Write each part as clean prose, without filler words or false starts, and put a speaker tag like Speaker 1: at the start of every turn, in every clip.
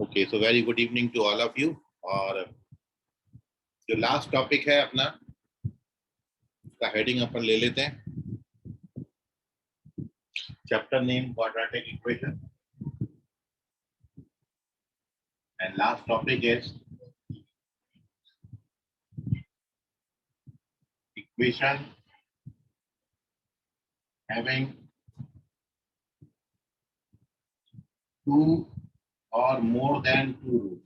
Speaker 1: Okay, so very good evening to all of you. और जो last topic है अपना, उसका हेडिंग अपन ले लेते हैं। Chapter name quadratic equation and last topic is equation having two और more than two roots.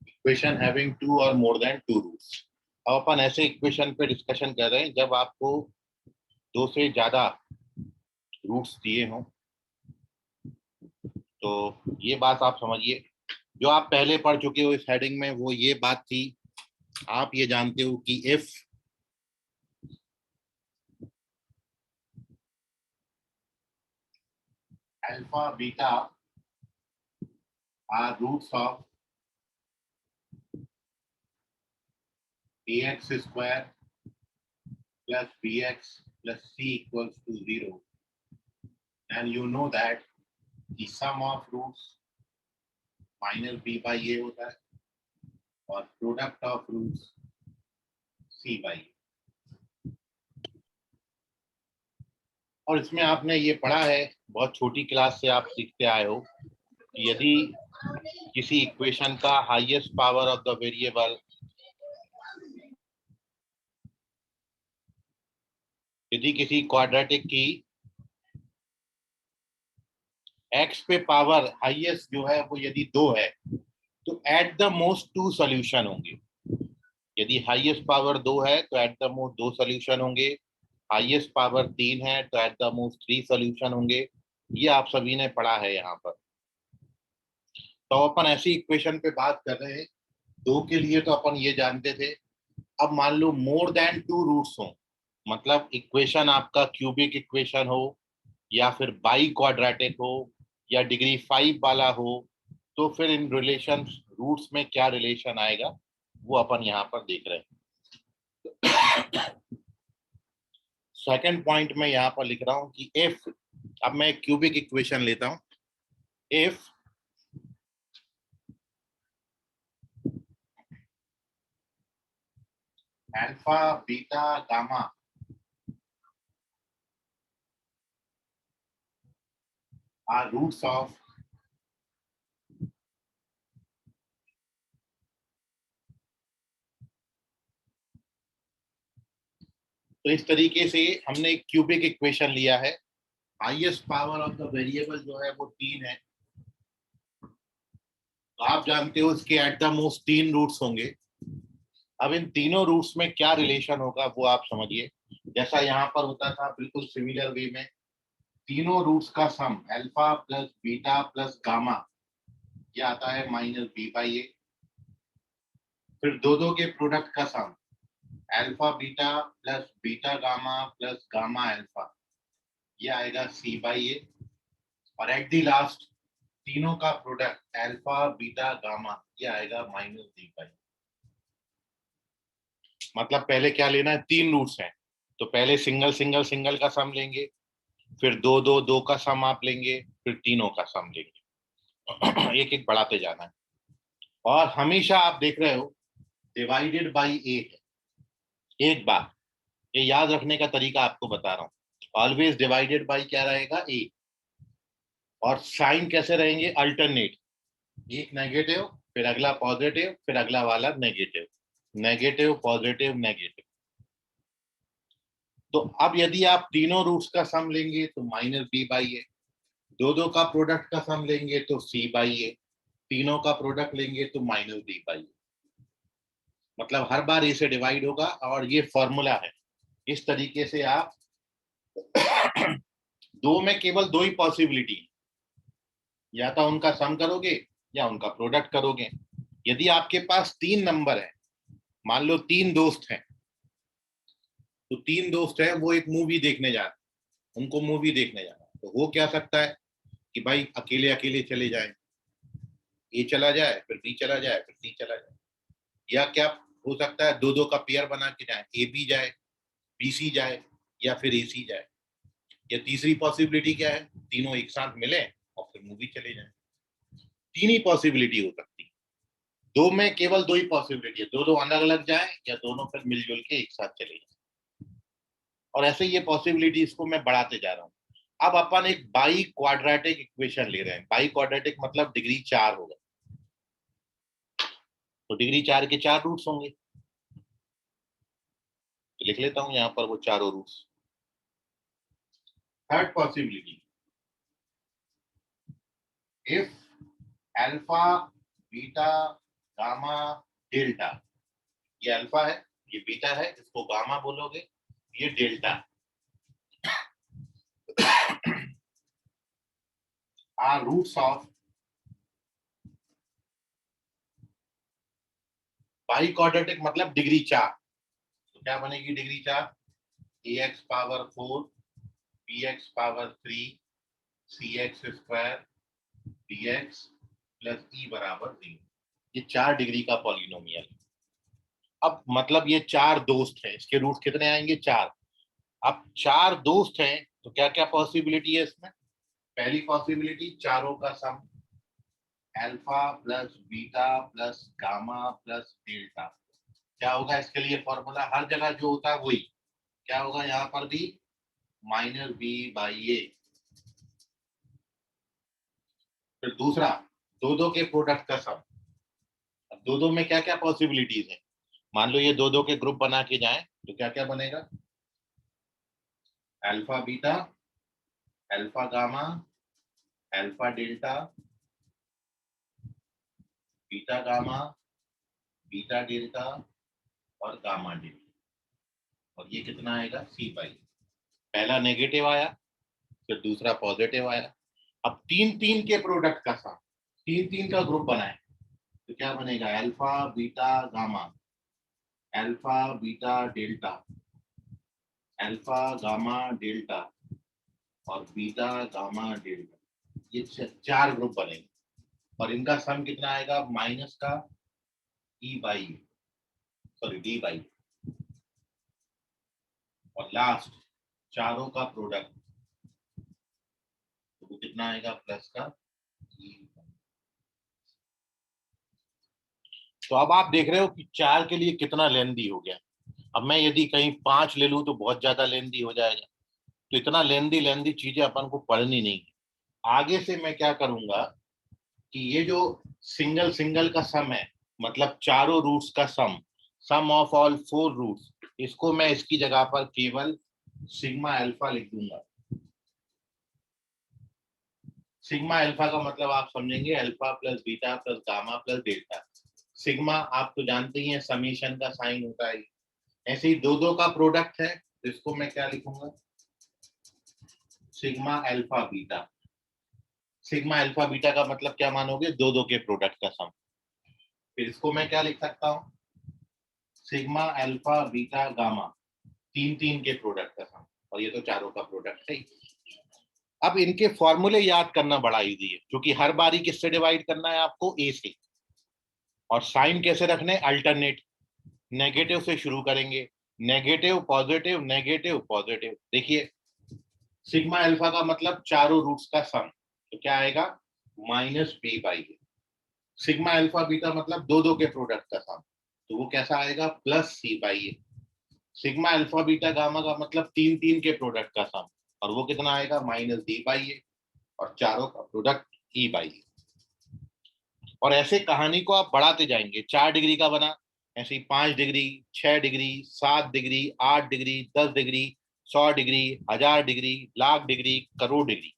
Speaker 1: Equation having two और मोर देन टू रूट्स। अब अपन ऐसे इक्वेशन पे डिस्कशन कर रहे हैं जब आपको दो से ज्यादा रूट्स दिए हों। तो ये बात आप समझिए, जो आप पहले पढ़ चुके हो इस हेडिंग में, वो ये बात थी। आप ये जानते हो कि if alpha beta are roots of ax square plus bx plus c equals to 0, and you know that the sum of roots minus b by a होता है और product of roots c by a। और इसमें आपने ये पढ़ा है, बहुत छोटी क्लास से आप सीखते आए हो कि यदि किसी इक्वेशन का highest power of the variable यदि किसी क्वाड्रेटिक की x पे पावर हाईएस्ट जो है वो यदि 2 है, तो एट द मोस्ट 2 सॉल्यूशन होंगे। यदि हाईएस्ट पावर 2 है तो एट द मोस्ट 2 सॉल्यूशन होंगे। हाईएस्ट पावर 3 है तो एट द मोस्ट 3 सॉल्यूशन होंगे। ये आप सभी ने पढ़ा है यहाँ पर। तो अपन ऐसी इक्वेशन पे बात कर रहे हैं। दो के लिए तो अपन ये जानते थे। अब मान लो मोर देन 2 रूट्स हो, मतलब इक्वेशन आपका क्यूबिक इक्वेशन हो या फिर बाई क्वाड्रेटिक हो या डिग्री 5 वाला हो, तो फिर इन रिलेशन रूट्स में क्या रिलेशन आएगा वो अपन यहाँ पर देख रहे हैं। सेकंड पॉइंट में यहाँ पर लिख रहा हूं कि इफ, अब मैं क्यूबिक इक्वेशन लेता हूं। If alpha beta gamma are roots of तो इस तरीके से हमने एक क्यूबिक इक्वेशन लिया है। Highest power of the variable जो है वो 3 है। तो आप जानते हो इसके एट द मोस्ट 3 रूट्स होंगे। अब इन तीनों रूट्स में क्या रिलेशन होगा वो आप समझिए। जैसा यहाँ पर होता था, बिल्कुल सिमिलर वे में तीनों रूट्स का sum alpha plus beta plus gamma, ये आता है माइनस बी बाई ए। फिर दो दो के प्रोडक्ट का sum alpha beta plus beta gamma plus gamma alpha, ये आएगा सी बाई ए। और एट दी लास्ट तीनों का प्रोडक्ट अल्फा बीटा गामा, ये आएगा माइनस डी बाई। मतलब पहले क्या लेना है, 3 रूट्स हैं तो पहले सिंगल सिंगल सिंगल का सम लेंगे, फिर दो दो दो का सम आप लेंगे, फिर तीनों का सम लेंगे। एक एक बढ़ाते जाना है। और हमेशा आप देख रहे हो डिवाइडेड बाई ए है। एक बार ये याद रखने का तरीका आपको बता रहा हूँ। ऑलवेज डिवाइडेड बाई क्या रहेगा, ए। और साइन कैसे रहेंगे, अल्टरनेट। एक नेगेटिव, फिर अगला पॉजिटिव, फिर अगला वाला नेगेटिव, नेगेटिव पॉजिटिव नेगेटिव। तो अब यदि आप तीनों रूट्स का सम लेंगे तो माइनस बी बाई ए, दो दो का प्रोडक्ट का सम लेंगे तो सी बाई ए, तीनों का प्रोडक्ट लेंगे तो माइनस डी बाई ए। मतलब हर बार ए से डिवाइड होगा और ये फॉर्मूला है। इस तरीके से आप दो में केवल दो ही पॉसिबिलिटी, या तो उनका सम करोगे या उनका प्रोडक्ट करोगे। यदि आपके पास 3 नंबर है, मान लो 3 दोस्त हैं, तो 3 दोस्त हैं, वो एक मूवी देखने जा रहे हैं, उनको मूवी देखने जाना है। तो हो क्या सकता है कि भाई अकेले अकेले चले जाए, ए चला जाए फिर बी चला जाए फिर सी चला जाए। या क्या हो सकता है, दो दो का पेयर बना के जाए, ए बी जाए, बी सी जाए, या फिर ए सी जाए। या तीसरी पॉसिबिलिटी क्या है, तीनों एक साथ मिले और फिर मूवी चले जाए। तीन ही पॉसिबिलिटी हो सकती है, दो में केवल दो ही पॉसिबिलिटी है, दो दो अलग अलग जाए या दोनों फिर मिलजुल के एक साथ चले जाए। और ऐसे ये पॉसिबिलिटीज को मैं बढ़ाते जा रहा हूँ। अब अपन एक बाई क्वाड्रेटिक इक्वेशन ले रहे हैं। बाई क्वाड्रेटिक मतलब डिग्री 4 होगा, तो डिग्री 4 के 4 रूट्स होंगे। तो लिख लेता हूं यहां पर वो चारों roots. Third possibility, if alpha beta gamma delta, ये अल्फा है, ये बीटा है, इसको गामा बोलोगे, ये delta, are roots of biquadratic मतलब डिग्री 4। तो क्या बनेगी degree 4, a x power 4 b x power 3 c x square d x plus e बराबर 0। ये 4 डिग्री का पॉलिनोमियल। अब मतलब ये 4 दोस्त हैं, इसके रूट कितने आएंगे, 4। अब 4 दोस्त हैं तो क्या क्या पॉसिबिलिटी है इसमें। पहली पॉसिबिलिटी, चारों का sum, alpha plus beta plus gamma plus delta. क्या होगा इसके लिए फॉर्मूला, हर जगह जो होता है वही, क्या होगा यहाँ पर भी, माइनस बी बाई ए। फिर दूसरा, दो दो के प्रोडक्ट का सम। अब दो दो में क्या क्या पॉसिबिलिटीज है, मान लो ये दो दो के ग्रुप बना के जाएं तो क्या क्या बनेगा, alpha beta, alpha gamma, alpha delta, beta gamma, beta delta और गामा डेल्टा। और ये कितना आएगा, सी बाई। पहला नेगेटिव आया, फिर दूसरा पॉजिटिव आया। अब तीन तीन के प्रोडक्ट का सम, तीन तीन का ग्रुप बनाए तो क्या बनेगा, alpha beta gamma, alpha beta delta, alpha gamma delta और बीटा गामा डेल्टा। ये चार ग्रुप बनेंगे और इनका सम कितना आएगा, माइनस का ई बाई, सॉरी डी बाई। और लास्ट, चारों का प्रोडक्ट, तो वो कितना आएगा, प्लस का ई। तो अब आप देख रहे हो कि 4 के लिए कितना लेंदी हो गया। अब मैं यदि कहीं 5 ले लूं तो बहुत ज्यादा लेंदी हो जाएगा। तो इतना लेंदी लेंदी चीजें अपन को पढ़नी नहीं। आगे से मैं क्या करूंगा कि ये जो सिंगल सिंगल का सम है, मतलब चारों रूट्स का सम, सम ऑफ ऑल 4 रूट्स, इसको मैं इसकी जगह पर केवल सिग्मा अल्फा लिख दूंगा। सिग्मा अल्फा का मतलब आप समझेंगे, alpha plus beta plus gamma plus delta. Sigma आप तो जानते ही हैं, समीशन का साइन होता है। ऐसे ही दो दो का प्रोडक्ट है, तो इसको मैं क्या लिखूंगा, sigma alpha beta. Sigma alpha beta का मतलब क्या मानोगे, दो दो के प्रोडक्ट का सम। फिर इसको मैं क्या लिख सकता हूँ, सिग्मा अल्फा बीटा गामा, तीन तीन के प्रोडक्ट का सम। और ये तो चारों का प्रोडक्ट है ही। अब इनके फॉर्मूले याद करना बड़ा इजी है, क्योंकि हर बारी किससे डिवाइड करना है आपको, ए से। और साइन कैसे रखने, अल्टरनेट, नेगेटिव से शुरू करेंगे, नेगेटिव पॉजिटिव नेगेटिव पॉजिटिव। देखिए, सिग्मा अल्फा का मतलब चारों रूट्स का सम, तो क्या आएगा, minus B by A. Sigma alpha beta मतलब दो दो के प्रोडक्ट का सम, तो वो कैसा आएगा, plus C by A. Sigma alpha beta gamma का मतलब तीन तीन के प्रोडक्ट का सम, और वो कितना आएगा, माइनस डी बाई ए। और चारों का प्रोडक्ट ई बाई ए। और ऐसे कहानी को आप बढ़ाते जाएंगे, 4 डिग्री का बना, ऐसे ही 5 degree, 6 degree, 7 degree, 8 degree, 10 degree, 100 degree, 1000 degree, lakh degree, crore degree,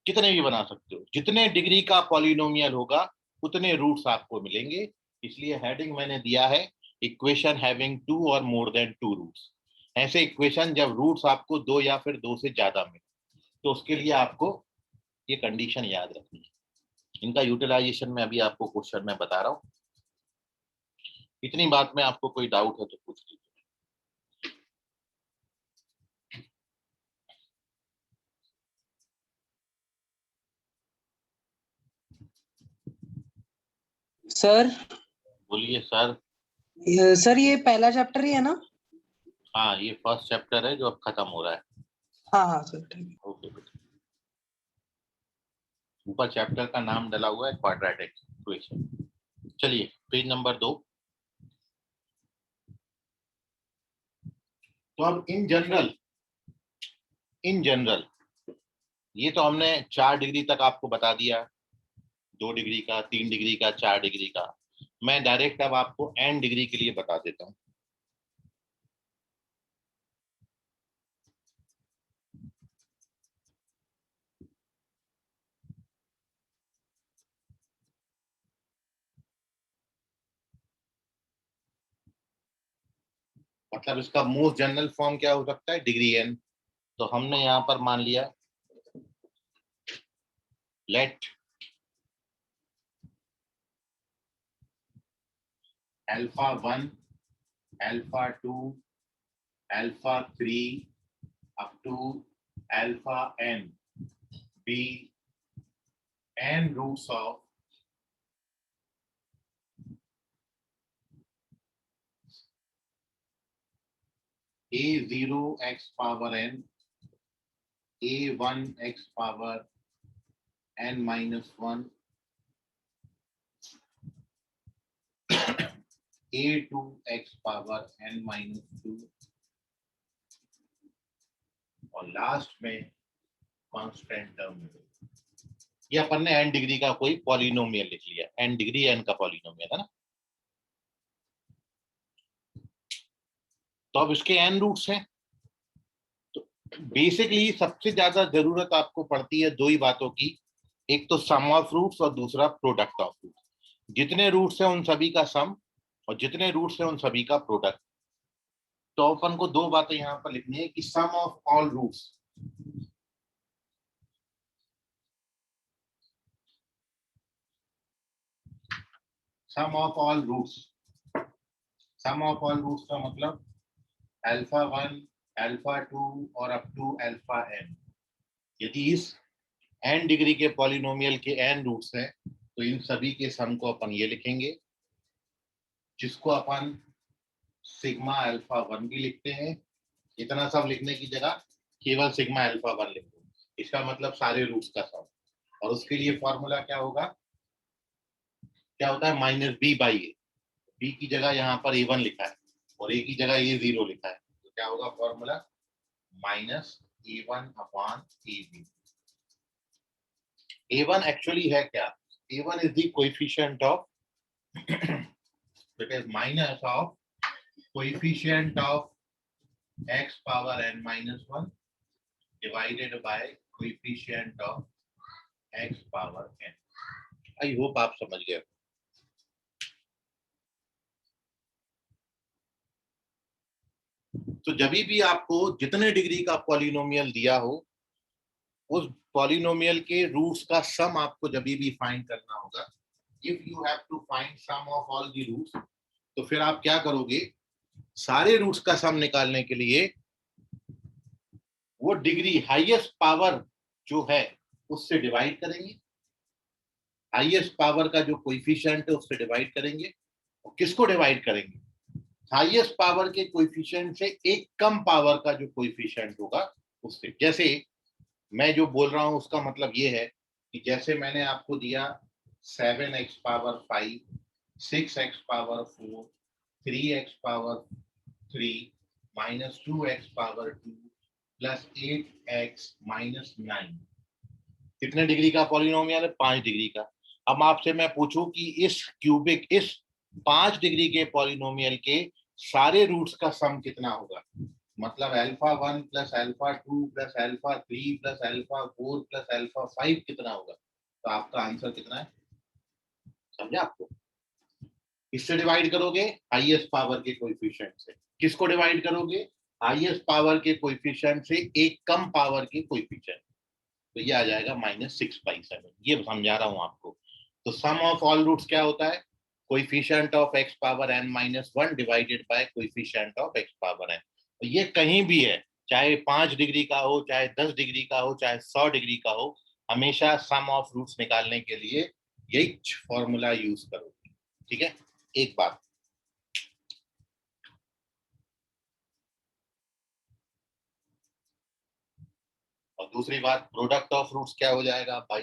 Speaker 1: कितने भी बना सकते हो। जितने डिग्री का पॉलिनोमियल होगा उतने रूट्स आपको मिलेंगे। इसलिए हेडिंग मैंने दिया है, इक्वेशन हैविंग टू और मोर देन टू रूट्स। ऐसे इक्वेशन जब रूट्स आपको दो या फिर दो से ज्यादा मिले, तो उसके लिए आपको ये कंडीशन याद रखनी है। इनका यूटिलाइजेशन में अभी आपको क्वेश्चन में बता रहा हूँ। इतनी बात में आपको कोई डाउट है तो पूछ लीजिए।
Speaker 2: सर
Speaker 1: बोलिए सर।
Speaker 2: सर ये पहला चैप्टर ही है ना?
Speaker 1: हाँ, ये फर्स्ट चैप्टर है जो अब खत्म हो रहा है।
Speaker 2: हाँ हाँ सर ठीक है।
Speaker 1: ओके बेटा। ऊपर चैप्टर का नाम डला हुआ है क्वाड्रेटिक इक्वेशन। चलिए पेज नंबर 2। तो अब इन जनरल ये तो हमने 4 डिग्री तक आपको बता दिया, 2 डिग्री का, 3 डिग्री का, 4 डिग्री का। मैं डायरेक्ट अब आपको n डिग्री के लिए बता देता हूँ। मतलब इसका मोस्ट जनरल फॉर्म क्या हो सकता है, डिग्री n। तो हमने यहाँ पर मान लिया let alpha 1, alpha 2, alpha 3 up to alpha n be n roots of a0 x power n, a1 x power n minus 1, a2 x power n minus 2 और लास्ट में कांस्टेंट टर्म। ये अपन ने n डिग्री का कोई polynomial लिख लिया, n degree n का polynomial है ना। तो अब इसके n रूट्स हैं। तो बेसिकली सबसे ज्यादा जरूरत आपको पड़ती है दो ही बातों की, एक तो सम ऑफ रूट्स और दूसरा प्रोडक्ट ऑफ रूट्स। जितने रूट्स हैं उन सभी का सम और जितने रूट्स हैं उन सभी का प्रोडक्ट। तो अपन को दो बातें यहाँ पर लिखनी है कि sum of all roots, sum of all roots, sum of all roots का मतलब अल्फा 1, अल्फा 2 और अप टू अल्फा n। यदि इस n डिग्री के पॉलिनोमियल के n रूट्स हैं तो इन सभी के सम को अपन ये लिखेंगे, जिसको अपन सिग्मा अल्फा 1 भी लिखते हैं। इतना सब लिखने की जगह केवल सिग्मा अल्फा 1 लिख दो, इसका मतलब सारे रूट्स का सम। और उसके लिए फॉर्मूला क्या होगा, क्या होता है, minus B by A. B की जगह यहाँ पर a1 लिखा है और ए की जगह a0 लिखा है, तो क्या होगा formula, minus a1 upon a0। a1 actually है क्या, a1 is the coefficient of, it is minus of coefficient of x power n minus 1 divided by coefficient of x power n। I hope आप समझ गए। तो जब भी आपको जितने डिग्री का पॉलिनोमियल दिया हो उस पॉलिनोमियल के रूट्स का सम आपको जब भी फाइंड करना होगा, if you have to find sum of all the roots, तो फिर आप क्या करोगे, सारे रूट्स का सम निकालने के लिए वो डिग्री हाईएस्ट पावर जो है उससे डिवाइड करेंगे, हाईएस्ट पावर का जो कोएफिशिएंट है उससे डिवाइड करेंगे। और किसको डिवाइड करेंगे, हाईएस्ट पावर के कोएफिशिएंट से एक कम पावर का जो कोएफिशिएंट होगा उससे। जैसे मैं जो बोल रहा हूं उसका मतलब ये है कि जैसे मैंने आपको दिया 7x power 5, 6x power 4, 3x power 3 minus 2x power 2 plus 8x minus 9। कितने डिग्री का पॉलिनोमियल है, 5 डिग्री का। अब आपसे मैं पूछूं कि इस 5 डिग्री के पॉलिनोमियल के सारे रूट्स का सम कितना होगा, मतलब alpha 1 plus alpha 2 plus alpha 3 plus alpha 4 plus alpha 5 कितना होगा। तो आपका आंसर कितना है, समझा आपको। इससे डिवाइड करोगे हाईएस्ट पावर के कोएफिशिएंट से, किसको डिवाइड करोगे, हाईएस्ट पावर के कोएफिशिएंट से एक कम पावर के कोएफिशिएंट। तो ये आ जाएगा -6/7। ये समझा रहा हूं आपको। तो सम ऑफ ऑल रूट्स क्या होता है, coefficient of x power n minus 1 divided by coefficient of x power n। तो ये कहीं भी है, चाहे 5 डिग्री का हो, चाहे 10 डिग्री का हो, चाहे 100 डिग्री का हो, हमेशा सम ऑफ रूट्स निकालने के लिए यही फॉर्मूला यूज करो। ठीक है। एक बात, और दूसरी बात प्रोडक्ट ऑफ रूट्स क्या हो जाएगा भाई,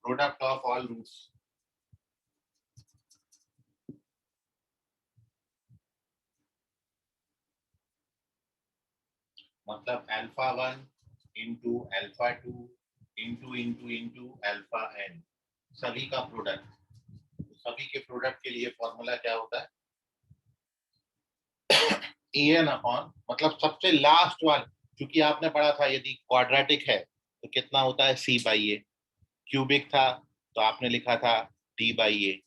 Speaker 1: प्रोडक्ट ऑफ ऑल रूट्स मतलब alpha 1 into alpha 2 into alpha n, सभी का प्रोडक्ट। सभी के प्रोडक्ट के लिए फॉर्मूला क्या होता है, an अपॉन, मतलब सबसे लास्ट वाला, क्योंकि आपने पढ़ा था यदि क्वाड्रेटिक है तो कितना होता है c बाई ए, क्यूबिक था तो आपने लिखा था d by A,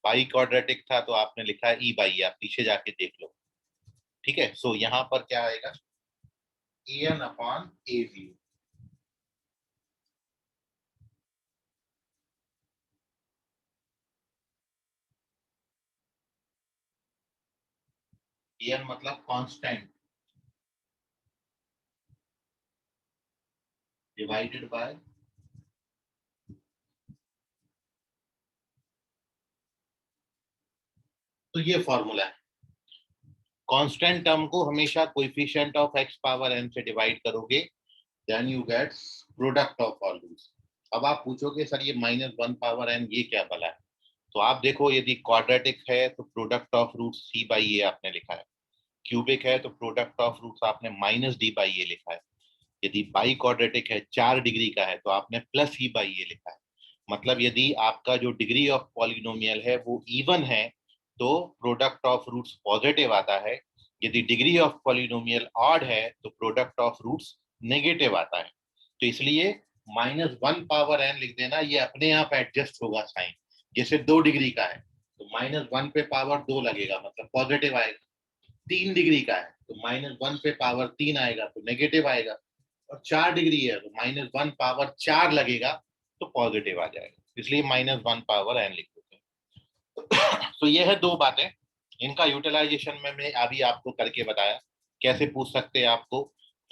Speaker 1: by quadratic था तो आपने लिखा e बाई ए, आप पीछे जाके देख लो। ठीक है, सो यहाँ पर क्या आएगा, an अपॉन a0। an मतलब कांस्टेंट डिवाइडेड बाय, तो ये फॉर्मूला है। कांस्टेंट टर्म को हमेशा coefficient of x power n से डिवाइड करोगे, then you get product of all roots. अब आप पूछोगे सर ये -1 पावर n ये क्या भला है, तो आप देखो यदि क्वाड्रेटिक है तो product of roots c by a आपने लिखा है, क्यूबिक है तो प्रोडक्ट ऑफ रूट्स आपने -d बाई ए लिखा है, यदि बाई क्वाड्रेटिक है 4 डिग्री का है तो आपने प्लस ई बाई ए लिखा है। मतलब यदि आपका जो डिग्री ऑफ पॉलिनोमियल है वो इवन है तो प्रोडक्ट ऑफ रूट्स पॉजिटिव आता है, यदि डिग्री ऑफ पॉलिनोमियल ऑड है तो प्रोडक्ट ऑफ रूट्स नेगेटिव आता है। तो इसलिए -1 पावर n लिख देना, ये अपने आप एडजस्ट होगा साइन। जैसे 2 डिग्री का है तो -1 पे पावर 2 लगेगा मतलब पॉजिटिव आएगा, 3 डिग्री का है तो -1 पे पावर 3 आएगा तो नेगेटिव आएगा, और 4 डिग्री है तो -1 पावर 4 लगेगा तो पॉजिटिव आ जाएगा, इसलिए -1 पावर n लिख देते हैं। तो ये है दो बातें, इनका यूटिलाइजेशन में मैं अभी आपको करके बताया। कैसे पूछ सकते हैं आपको,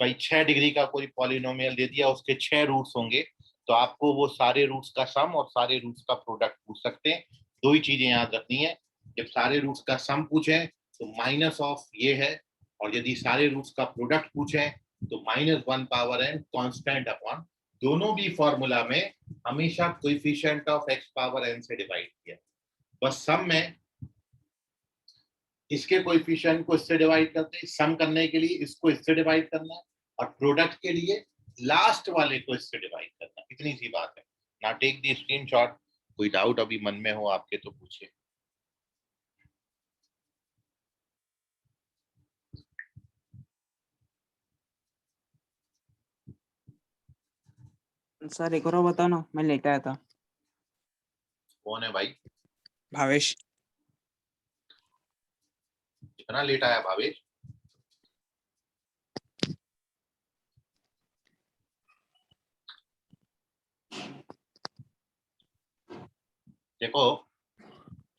Speaker 1: भाई 6 डिग्री का कोई पॉलिनोमियल दे दिया, उसके 6 रूट्स होंगे तो आपको वो सारे रूट्स का सम और सारे रूट्स का प्रोडक्ट पूछ सकते हैं। दो ही चीजें याद रखनी है, जब सारे रूट्स का सम पूछे तो माइनस ऑफ ये है, और यदि सारे रूट्स का प्रोडक्ट पूछे तो -1 पावर n कांस्टेंट अपॉन, दोनों भी फॉर्मूला में हमेशा coefficient of x power n से डिवाइड किया, बस सम में इसके कोएफिशिएंट को इससे डिवाइड करते हैं, सम करने के लिए इसको इससे डिवाइड करना है, और प्रोडक्ट के लिए लास्ट वाले को इससे डिवाइड करना, इतनी सी बात है ना। टेक दी स्क्रीनशॉट, कोई डाउट अभी मन में हो आपके तो पूछिए।
Speaker 3: सर एक और बताओ ना, मैं लेट आया था।
Speaker 1: कौन है भाई,
Speaker 3: भावेश।
Speaker 1: इतना लेट आया भावेश? देखो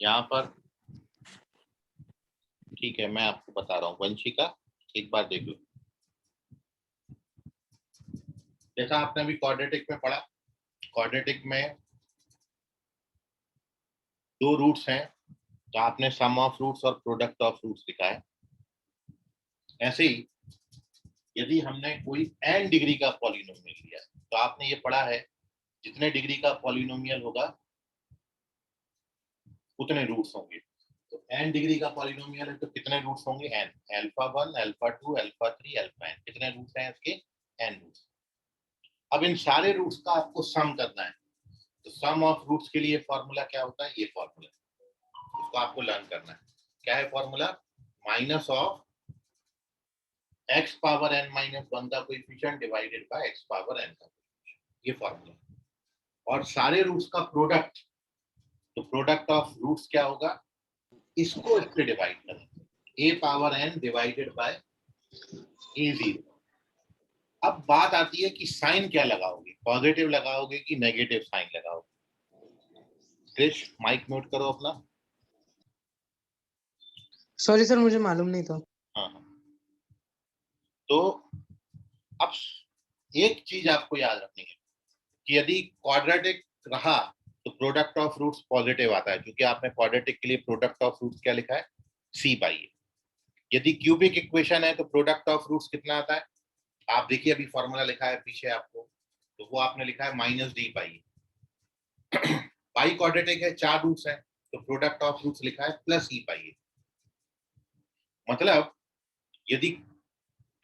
Speaker 1: यहाँ पर, ठीक है मैं आपको बता रहा हूँ वंशिका, एक बार देख लो। जैसा आपने अभी क्वाड्रेटिक में पढ़ा, क्वाड्रेटिक में दो रूट्स हैं तो आपने सम ऑफ रूट्स और प्रोडक्ट ऑफ रूट्स लिखा है। ऐसे ही यदि हमने कोई n डिग्री का पॉलिनोमियल लिया तो आपने ये पढ़ा है जितने डिग्री का पॉलिनोमियल होगा उतने रूट्स होंगे। तो n डिग्री का पॉलिनोमियल है तो कितने रूट्स होंगे n, alpha 1 alpha 2 alpha 3 alpha n, कितने रूट्स हैं इसके, n रूट्स। अब इन सारे रूट्स का आपको सम करना है, तो सम ऑफ रूट्स के लिए फॉर्मूला क्या होता है, ये फॉर्मूला, इसको आपको लर्न करना है। क्या है formula, minus of x power n minus 1 का coefficient divided by x power n का कोएफिशिएंट, ये फॉर्मूला। और सारे रूट्स का प्रोडक्ट, तो प्रोडक्ट ऑफ रूट्स क्या होगा, इसको इससे डिवाइड करें, a power n divided by a0। अब बात आती है कि साइन क्या लगाओगे, पॉजिटिव लगाओगे कि नेगेटिव साइन लगाओगे। क्रिश माइक म्यूट करो अपना।
Speaker 2: सॉरी सर, मुझे मालूम नहीं था।
Speaker 1: हाँ हाँ, तो अब एक चीज आपको याद रखनी है कि यदि क्वाड्रेटिक रहा तो प्रोडक्ट ऑफ रूट्स पॉजिटिव आता है, क्योंकि आपने क्वाड्रेटिक के लिए प्रोडक्ट ऑफ रूट्स क्या लिखा है, सी पाई है। यदि क्यूबिक इक्वेशन है तो प्रोडक्ट ऑफ रूट्स कितना आता है, आप देखिए अभी फॉर्मूला लिखा है पीछे आपको, तो वो आपने लिखा है माइनस डी पाई। पाई क्वाड्रेटिक है, 4 रूट्स है, तो प्रोडक्ट ऑफ रूट्स लिखा है प्लस ई पाई। मतलब यदि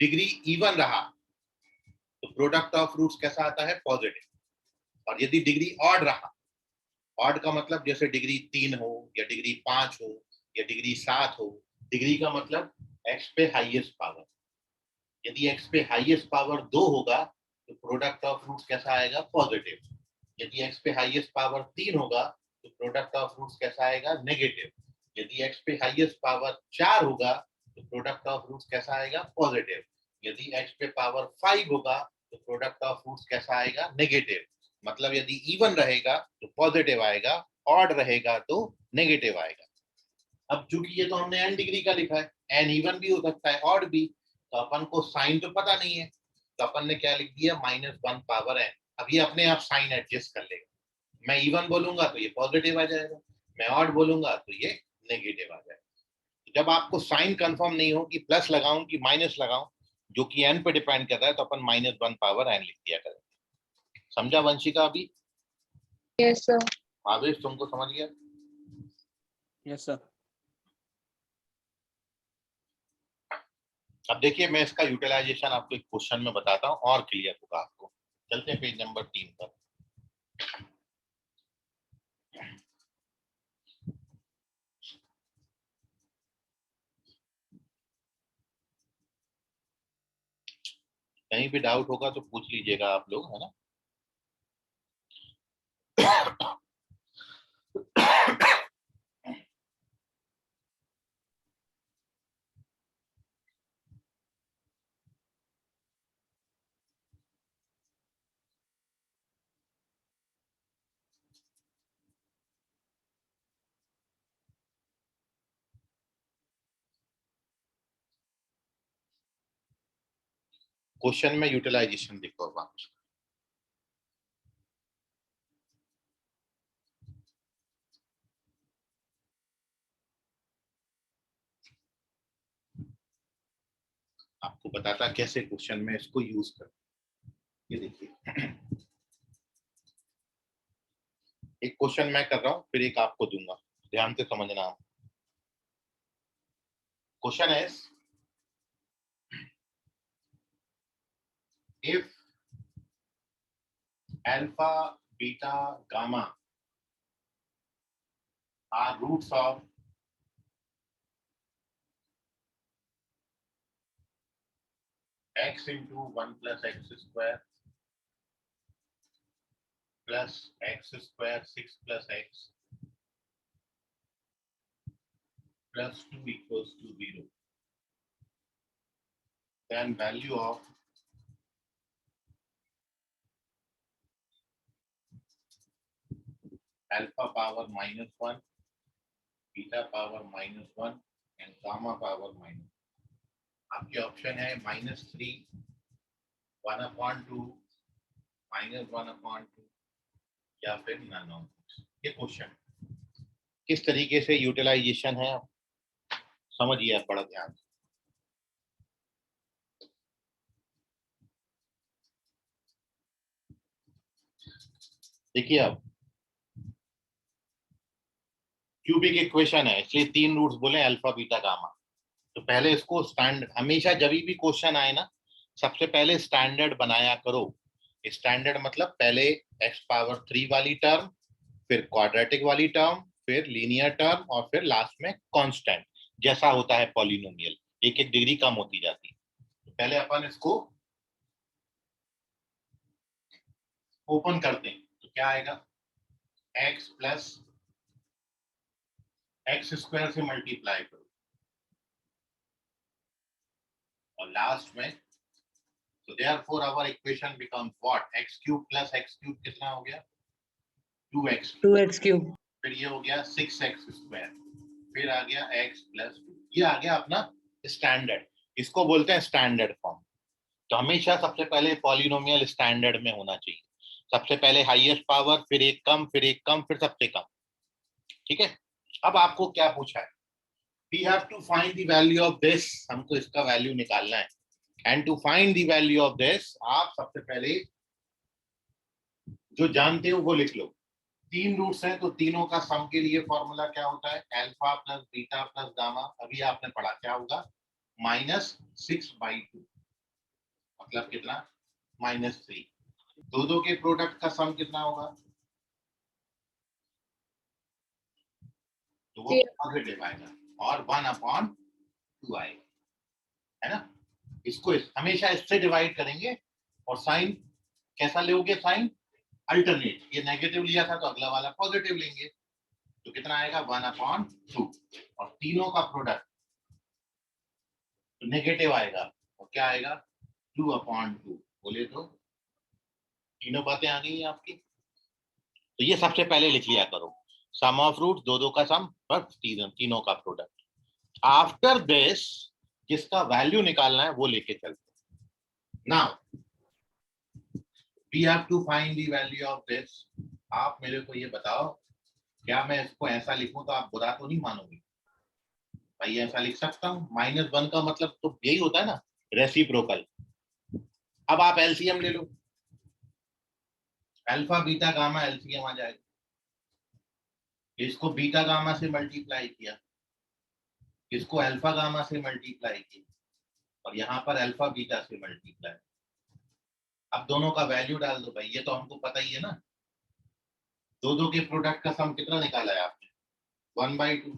Speaker 1: डिग्री इवन रहा तो प्रोडक्ट ऑफ रूट्स कैसा आता है, पॉजिटिव, और यदि डिग्री ऑड रहा, ऑड का मतलब जैसे डिग्री 3 हो या डिग्री 5 हो या डिग्री 7 हो, डिग्री का मतलब एक्स पे हाईएस्ट पावर, यदि एक्स पे हाईएस्ट पावर 2 होगा तो प्रोडक्ट ऑफ रूट्स कैसा आएगा, पॉजिटिव। यदि एक्स पे हाईएस्ट पावर 3 होगा तो प्रोडक्ट ऑफ रूट्स कैसा आएगा, नेगेटिव। यदि एक्स पे हाईएस्ट पावर 4 होगा तो प्रोडक्ट ऑफ रूट्स कैसा आएगा, पॉजिटिव। यदि एक्स पे पावर 5 होगा तो प्रोडक्ट ऑफ रूट्स कैसा आएगा, नेगेटिव। मतलब यदि इवन रहेगा तो पॉजिटिव आएगा, ऑड रहेगा तो नेगेटिव आएगा। अब चूंकि ये तो हमने n डिग्री का लिखा है, n इवन भी हो सकता है ऑड भी, तो अपन को साइन तो पता नहीं है, तो अपन ने क्या लिख दिया, -1 पावर n। अब ये अपने आप साइन एडजस्ट कर लेगा, मैं इवन बोलूंगा तो ये पॉजिटिव आ जाएगा, मैं ऑड बोलूंगा तो ये नेगेटिव आ जाएगा। जब आपको साइन कंफर्म नहीं हो कि प्लस लगाऊं कि माइनस लगाऊं, जो कि n पे डिपेंड करता है, तो अपन -1 पावर n लिख दिया करें। समझा वंशिका अभी?
Speaker 4: Yes sir.
Speaker 1: आवेश तुमको समझ गया?
Speaker 3: Yes sir.
Speaker 1: अब देखिए मैं इसका यूटिलाइजेशन आपको एक क्वेश्चन में बताता हूं और क्लियर होगा आपको। चलते हैं पेज नंबर 3 पर। कहीं भी डाउट होगा तो पूछ लीजिएगा आप लोग, है ना। क्वेश्चन में यूटिलाइजेशन देखो अब आप। आपको बताता कैसे क्वेश्चन में इसको यूज कर। ये देखिए एक क्वेश्चन मैं कर रहा हूं, फिर एक आपको दूंगा, ध्यान से समझना। क्वेश्चन है, if alpha, beta, gamma are roots of x into 1 plus x square plus x square 6 plus x plus 2 equals to 0, then value of alpha power -1, beta power -1 and gamma power -1। आपके option है -3, 1/2, -1/2 या फिर none of this. ये question किस तरीके से utilisation है समझिए आप बड़ा ध्यान से। देखिए अब क्यूबिक इक्वेशन है, इसलिए 3 रूट्स बोले, अल्फा बीटा गामा। तो पहले इसको स्टैंडर्ड, हमेशा जब भी क्वेश्चन आए ना, सबसे पहले स्टैंडर्ड बनाया करो। स्टैंडर्ड मतलब पहले x पावर 3 वाली टर्म, फिर क्वाड्रेटिक वाली टर्म, फिर लीनियर टर्म और फिर लास्ट में कांस्टेंट, जैसा होता है पॉलिनोमियल, एक एक डिग्री कम होती जाती है। तो पहले अपन इसको ओपन करते हैं, तो क्या आएगा, x प्लस एक्स स्क्वायर से मल्टीप्लाई करो और लास्ट में, so therefore our equation becomes what, x cube plus x cube कितना हो गया, 2x,
Speaker 2: 2x क्यूब,
Speaker 1: फिर ये हो गया 6x स्क्वायर, फिर आ गया x प्लस 2। ये आ गया अपना स्टैंडर्ड, इसको बोलते हैं स्टैंडर्ड फॉर्म। तो हमेशा सबसे पहले पॉलिनोमियल स्टैंडर्ड में होना चाहिए। सबसे पहले हाईएस्ट पावर, फिर एक कम, फिर एक कम, फिर सबसे कम। ठीक है, अब आपको क्या पूछा है, we have to find the value of this, हमको इसका वैल्यू निकालना है। and to find the value of this, आप सबसे पहले जो जानते हो वो लिख लो। 3 रूट्स हैं तो तीनों का सम के लिए फॉर्मूला क्या होता है, alpha plus beta plus gamma. अभी आपने पढ़ा क्या होगा, -6/2, मतलब कितना, -3। दो के प्रोडक्ट का सम कितना होगा, तो वो पॉजिटिव आएगा और 1/2 आएगा, है ना। इसको हमेशा इससे डिवाइड करेंगे और साइन कैसा लोगे, साइन अल्टरनेट। ये नेगेटिव लिया था तो अगला वाला पॉजिटिव लेंगे, तो कितना आएगा 1/2। और तीनों का प्रोडक्ट तो नेगेटिव आएगा, और क्या आएगा 2/2। बोले तो तीनों बातें आ गई आपकी। तो ये सबसे पहले लिख लिया करो, सम ऑफ रूट, दो का सम पर तीनों का प्रोडक्ट। आफ्टर दिस जिसका वैल्यू निकालना है वो लेके चलते। Now we have to find the value of this. आप मेरे को ये बताओ, क्या मैं इसको ऐसा लिखूं तो आप बुरा तो नहीं मानोगे, भाई ऐसा लिख सकता हूँ। -1 का मतलब तो यही होता है ना, रेसिप्रोकल। अब आप एलसीएम ले लो, अल्फा बीटा गामा एलसीएम आ जाएगा। इसको बीटा गामा से मल्टीप्लाई किया, इसको अल्फा गामा से मल्टीप्लाई किया, और यहाँ पर अल्फा बीटा से मल्टीप्लाई। अब दोनों का वैल्यू डाल दो भाई, ये तो हमको पता ही है ना। दो के प्रोडक्ट का सम कितना निकाला है आपने, 1/2।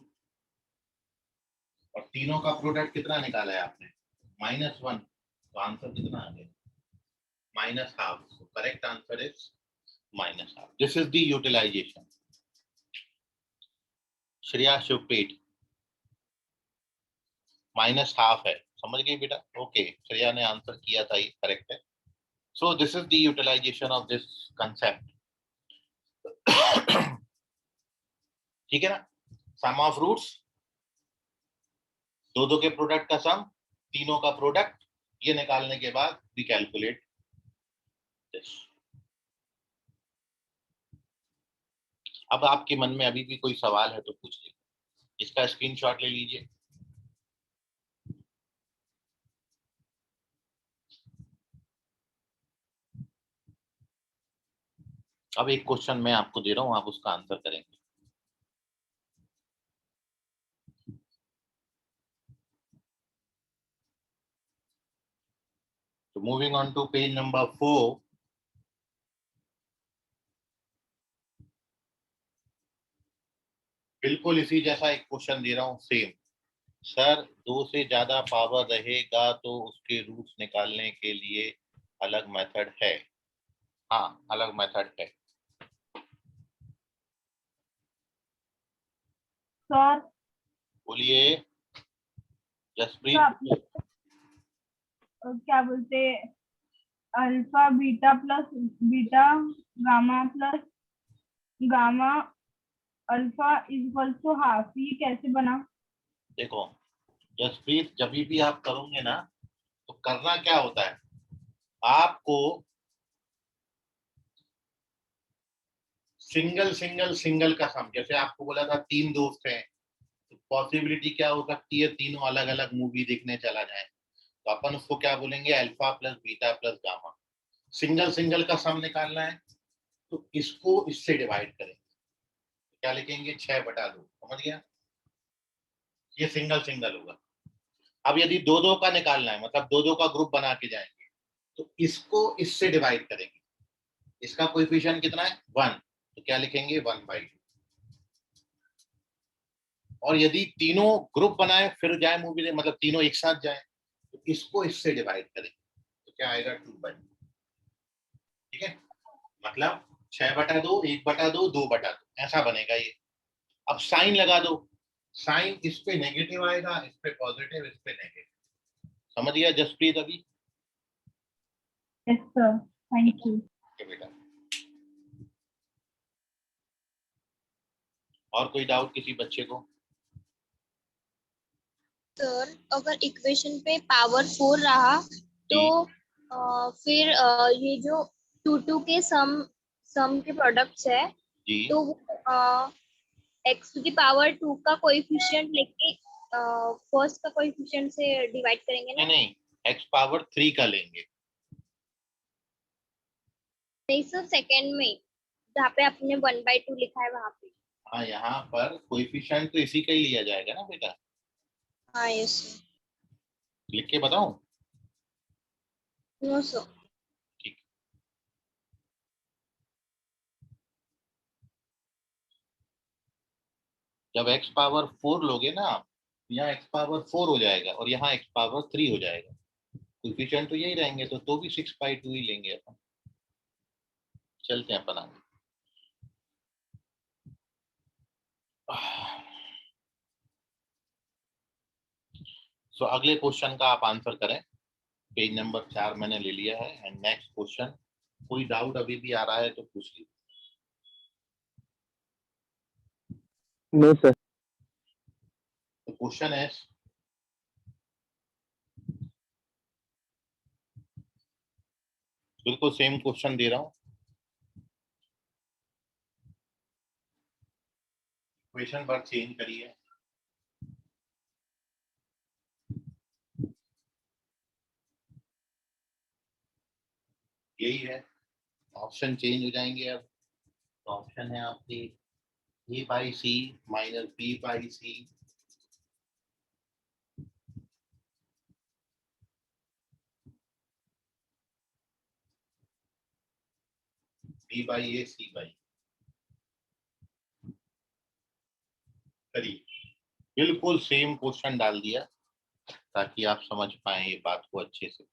Speaker 1: और तीनों का प्रोडक्ट कितना निकाला है आपने, -1। तो आंसर कितना आ गया, -1/2। Correct answer is -1/2। This is the utilization. Shreya Shivpet, -1/2 है, समझ गई बेटा। ओके, श्रेया ने आंसर किया था, ये करेक्ट है। So this is the utilization of this concept. ठीक है ना, सम ऑफ रूट्स, दो के प्रोडक्ट का सम, तीनों का प्रोडक्ट, ये निकालने के बाद वी कैलकुलेट दिस। अब आपके मन में अभी भी कोई सवाल है तो पूछ लीजिए, इसका स्क्रीनशॉट ले लीजिए। अब एक क्वेश्चन मैं आपको दे रहा हूं, आप उसका आंसर करेंगे। तो moving on to page number 4, बिल्कुल इसी जैसा एक क्वेश्चन दे रहा हूं, सेम। सर 2 से ज्यादा पावर रहेगा तो उसके रूट्स निकालने के लिए अलग मेथड है। हाँ, अलग मेथड है।
Speaker 5: सर
Speaker 1: बोलिए
Speaker 5: तो
Speaker 1: जसप्रीत।
Speaker 5: क्या बोलते, alpha beta plus beta gamma plus gamma alpha is equal to half, ये कैसे बना?
Speaker 1: देखो जसप्रीत, जब भी आप करोगे ना तो करना क्या होता है, आपको सिंगल सिंगल सिंगल का सम, जैसे आपको बोला था 3 दोस्त हैं, तो पॉसिबिलिटी क्या हो सकती है, तीनों अलग अलग मूवी देखने चला जाए, तो अपन उसको क्या बोलेंगे, alpha plus beta plus gamma. Single single का सम निकालना है तो इसको इससे डिवाइड करेंगे, क्या लिखेंगे 6/2। समझ गया, ये सिंगल सिंगल होगा। अब यदि दो का निकालना है, मतलब दो का ग्रुप बना के जाएंगे, तो इसको इससे डिवाइड करेंगे। इसका कोएफिशिएंट कितना है 1, तो क्या लिखेंगे 1/2। और यदि तीनों ग्रुप बनाए फिर जाए मूवी, मतलब तीनों एक साथ जाए, तो इसको इससे डिवाइड करेंगे, तो क्या आएगा 2/2। ठीक है, मतलब 6/2, 1/2, 2/2, ऐसा बनेगा ये। अब साइन लगा दो, साइन इस पे नेगेटिव आएगा, इस पे पॉजिटिव, इस पे नेगेटिव। समझ गया जसप्रीत अभी?
Speaker 5: Yes sir, thank you.
Speaker 1: बेटा, और कोई डाउट किसी बच्चे को?
Speaker 4: सर अगर इक्वेशन पे पावर 4 रहा तो फिर ये जो 2 के सम सम के प्रोडक्ट्स है
Speaker 1: जी
Speaker 4: तो एक्स टू द पावर 2 का कोएफिशिएंट लेके फर्स्ट का कोएफिशिएंट से डिवाइड करेंगे ना?
Speaker 1: नहीं, x पावर 3 का लेंगे।
Speaker 4: नहीं सर, सेकंड में जहाँ पे आपने 1/2 लिखा है वहां पे।
Speaker 1: हाँ, यहाँ पर कोएफिशिएंट तो इसी का ही लिया जाएगा ना बेटा।
Speaker 4: हाँ यस
Speaker 1: लिख के बताऊं?
Speaker 4: No sir.
Speaker 1: ठीक। जब x पावर 4 लोगे ना आप, यहाँ x पावर 4 हो जाएगा और यहाँ x पावर 3 हो जाएगा। कोएफिशिएंट तो यही रहेंगे, तो भी 6/2 ही लेंगे अपन। चलते हैं अपन आगे। सो अगले क्वेश्चन का आप आंसर करें। पेज नंबर 4 मैंने ले लिया है एंड नेक्स्ट क्वेश्चन। कोई डाउट अभी भी आ रहा है तो पूछ लीजिए।
Speaker 3: No sir.
Speaker 1: तो क्वेश्चन है, बिल्कुल सेम क्वेश्चन दे रहा हूँ। इक्वेशन पर चेंज करिए। यही है, ऑप्शन चेंज हो जाएंगे अब। तो ऑप्शन है आपकी a by c minus B by c, b by a c by. करिए, बिल्कुल सेम क्वेश्चन डाल दिया ताकि आप समझ पाए ये बात को अच्छे से।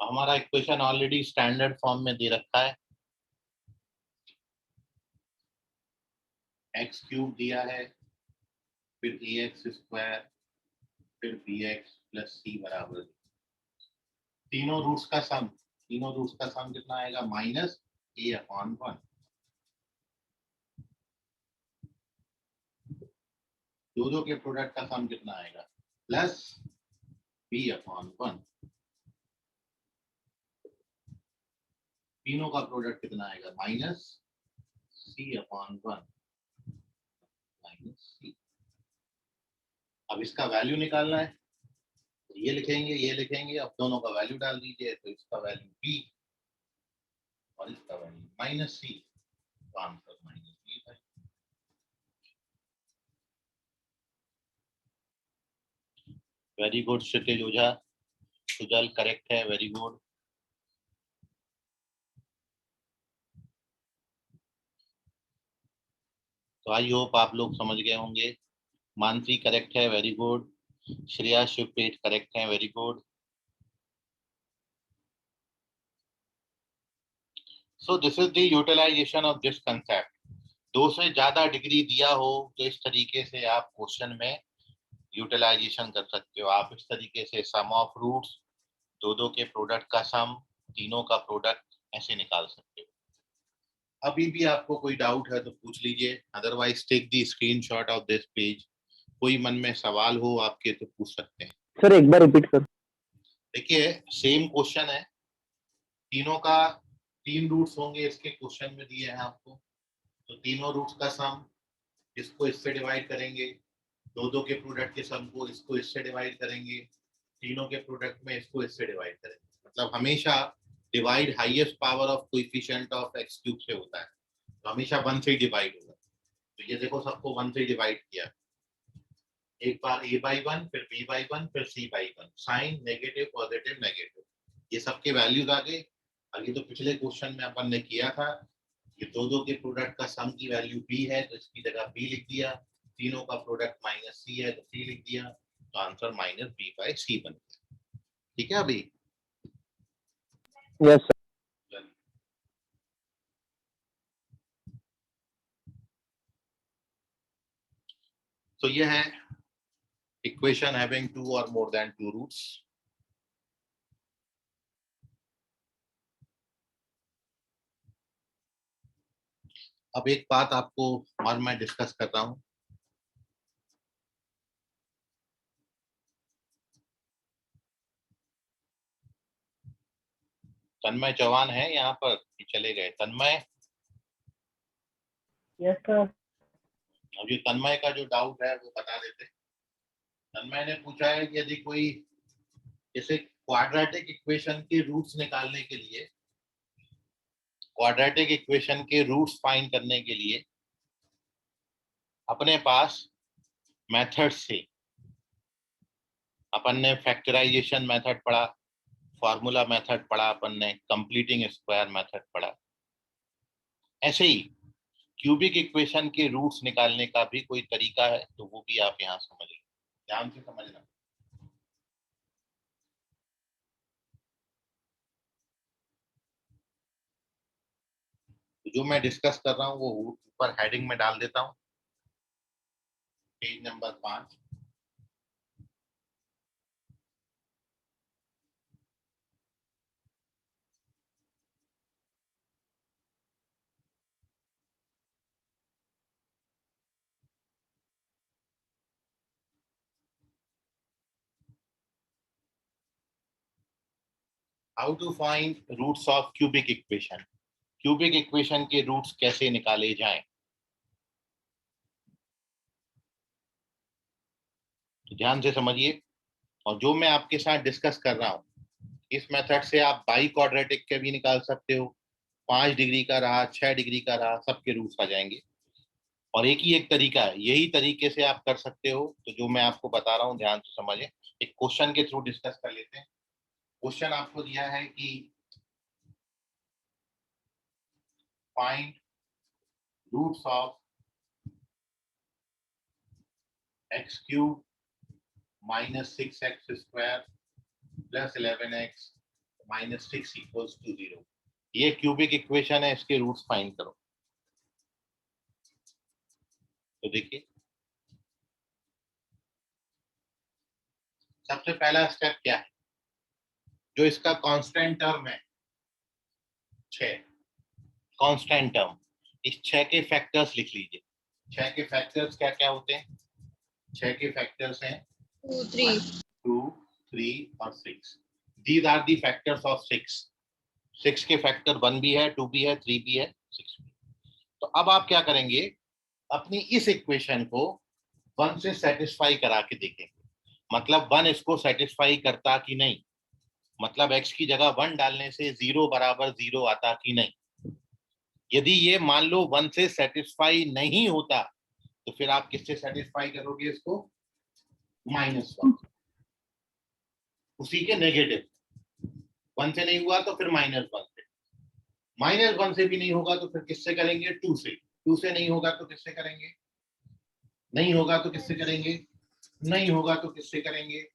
Speaker 1: हमारा इक्वेशन ऑलरेडी स्टैंडर्ड फॉर्म में दे रखा है। एक्स क्यूब दिया है, फिर ए एक्स स्क्वायर, फिर बी एक्स प्लस सी बराबर तीनों रूट्स का सम। तीनों रूट्स का सम कितना आएगा? Minus A upon 1। दो के प्रोडक्ट का सम कितना आएगा? Plus B upon 1। तीनों का प्रोडक्ट कितना आएगा? Minus C upon 1 minus C. अब इसका वैल्यू निकालना है, ये लिखेंगे ये लिखेंगे, अब दोनों का वैल्यू डाल दीजिए। तो इसका वैल्यू बी और इसका वैल्यू माइनस सी, तो आंसर माइनस बी है। Very good Kshitij Ojha, Sujal correct है, वेरी गुड। तो आई होप आप लोग समझ गए होंगे। मानसी करेक्ट है, very good. Shreya Shivpet correct है, very good. So this is the utilization of this concept. 2 से ज्यादा डिग्री दिया हो तो इस तरीके से आप क्वेश्चन में यूटिलाइजेशन कर सकते हो। आप इस तरीके से सम ऑफ रूट्स, दो के प्रोडक्ट का सम, तीनों का प्रोडक्ट ऐसे निकाल सकते हो। अभी भी आपको कोई डाउट है तो पूछ लीजिए, otherwise take the screenshot of this page. कोई मन में सवाल हो आपके तो पूछ सकते हैं।
Speaker 3: सर एक बार रिपीट कर।
Speaker 1: देखिए सेम क्वेश्चन है, तीनों का 3 रूट्स होंगे इसके क्वेश्चन में दिए हैं आपको। तो तीनों रूट्स का सम, इसको इससे डिवाइड करेंगे, दो के प्रोडक्ट के सम को इसको इससे डिवाइड करेंगे, तीनों के प्रोडक्ट में इसको इससे डिवाइड करेंगे। मतलब हमेशा divide highest power of coefficient of X cube से होता है, तो हमेशा 1 से डिवाइड होगा। तो ये देखो सबको 1 से डिवाइड किया, एक बार a बाई 1, फिर b बाई 1, फिर c by 1, sign negative positive negative, ये सबके वैल्यूज आ गए। और ये तो पिछले क्वेश्चन में अपन ने किया था, ये दो के प्रोडक्ट का सम की वैल्यू b है तो इसकी जगह b लिख दिया, तीनों का प्रोडक्ट माइनस c है तो c लिख दिया, तो आंसर माइनस b बाई सी बन गया। ठीक है अभी?
Speaker 3: Yes sir.
Speaker 1: तो ये है इक्वेशन हैविंग 2 और मोर देन 2 रूट्स। अब एक बात आपको और मैं डिस्कस कर रहा हूं, तन्मय चौहान है यहाँ पर कि चले गए? तन्मय,
Speaker 3: यस सर।
Speaker 1: अब ये तन्मय का जो डाउट है वो बता देते। तन्मय ने पूछा है कि यदि कोई जैसे क्वाड्रेटिक इक्वेशन के रूट्स निकालने के लिए, क्वाड्रेटिक इक्वेशन के रूट्स फाइंड करने के लिए अपने पास मेथड्स थे। अपन ने फैक्टराइजेशन मेथड पढ़ा, फॉर्मूला मेथड पढ़ा, अपन ने कंप्लीटिंग स्क्वायर मेथड पढ़ा। ऐसे ही क्यूबिक इक्वेशन के रूट्स निकालने का भी कोई तरीका है, तो वो भी आप यहाँ समझ लें, ध्यान से समझना। जो मैं डिस्कस कर रहा हूँ वो ऊपर हेडिंग में डाल देता हूँ, page number 5। How to find roots of cubic equation, cubic equation के रूट्स कैसे निकाले जाएं। तो ध्यान से समझिए, और जो मैं आपके साथ डिस्कस कर रहा हूँ इस मेथड से आप बाई क्वाड्रेटिक के भी निकाल सकते हो, 5 डिग्री का रहा, 6 डिग्री का रहा, सबके रूट्स आ जाएंगे। और एक ही एक तरीका है, यही तरीके से आप कर सकते हो। तो जो मैं आपको बता रहा हूँ ध्यान से समझें, एक क्वेश्चन के थ्रू डिस्कस कर लेते हैं। क्वेश्चन आपको दिया है कि find roots of X cube minus 6x square plus 11x minus 6 equals to 0। ये क्यूबिक इक्वेशन है, इसके रूट्स फाइंड करो। तो देखिए, सबसे पहला स्टेप क्या है, जो इसका कांस्टेंट टर्म है 6, कांस्टेंट टर्म, इस 6 के फैक्टर्स लिख लीजिए। 6 के फैक्टर्स क्या क्या होते हैं? 6 के फैक्टर्स हैं
Speaker 4: 2 3
Speaker 1: 2 3 और 6। These are the factors of 6। 6 के फैक्टर 1 भी है, 2 भी है, 3 भी है, 6 भी। तो अब आप क्या करेंगे, अपनी इस इक्वेशन को 1 से सेटिस्फाई करा के देखेंगे। मतलब 1 इसको सेटिस्फाई करता कि नहीं, मतलब x की जगह 1 डालने से 0 बराबर 0 आता कि नहीं। यदि ये मान लो 1 से सेटिस्फाई नहीं होता तो फिर आप किससे सेटिस्फाई करोगे इसको? -1, उसी के नेगेटिव। 1 से नहीं हुआ तो फिर -1 से, -1 से भी नहीं होगा तो फिर किससे करेंगे? 2 से। 2 से नहीं होगा तो किससे करेंगे? नहीं होगा तो किससे करेंगे? नहीं होगा तो किससे करेंगे?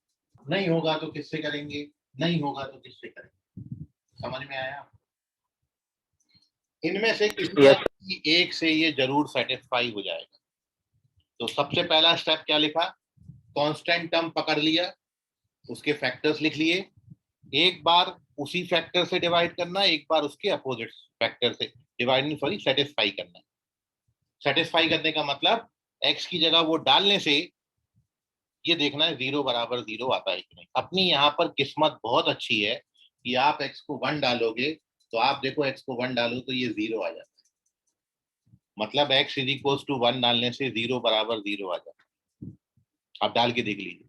Speaker 1: नहीं होगा तो किससे करेंगे? नहीं होगा तो किससे करेंगे? समझ में आया? इनमें से किसी
Speaker 3: Yes.
Speaker 1: एक से ये जरूर सेटिस्फाई हो जाएगा। तो सबसे पहला स्टेप क्या लिखा? कांस्टेंट टर्म पकड़ लिया, उसके फैक्टर्स लिख लिए, एक बार उसी फैक्टर से डिवाइड करना, एक बार उसके अपोजिट फैक्टर से डिवाइड, सॉरी सेटिस्फाई करना। सेटिस्फाई करने का मतलब x की जगह वो डालने से ये देखना है 0 बराबर 0 आता है कि नहीं। अपनी यहाँ पर किस्मत बहुत अच्छी है कि आप x को 1 डालोगे तो आप देखो x को 1 डालो तो ये 0 आ जाता है। मतलब x इज इक्वल्स टू 1 डालने से 0 बराबर 0 आ जाता है। आप डाल के देख लीजिए,